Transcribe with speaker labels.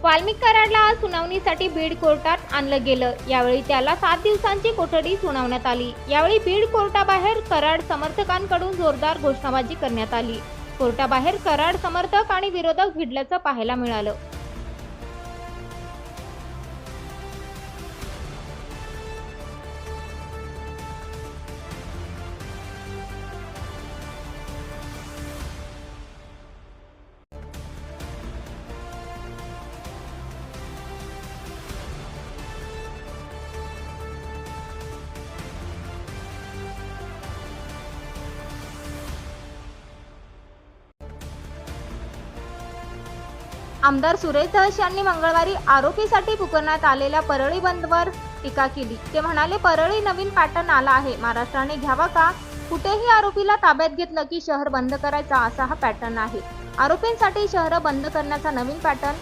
Speaker 1: वाल्मिक कराडला आज सुनावणीसाठी बीड कोर्टात आणलं गेलं। यावेळी त्याला 7 दिवसांची कोठडी सुनावण्यात आली। यावेळी बीड कोर्टाबाहेर कराड समर्थकांकडून जोरदार घोषणाबाजी करण्यात आली। कोर्टाबाहेर कराड समर्थक आणि विरोधक भिडल्याचं पाहायला मिळालं। आमदार सुरेश धस यांनी मंगळवारी आरोपीसाठी पुकारण्यात आलेल्या परळी बंदवर टीका केली। ते म्हणाले, परळी नवीन पॅटर्न आला आहे, महाराष्ट्राने घ्यावा का? कुठेही आरोपीला ताब्यात घेतलं की शहर बंद करायचा, असा हा पॅटर्न आहे। आरोपींसाठी शहर बंद करण्याचा नवीन पॅटर्न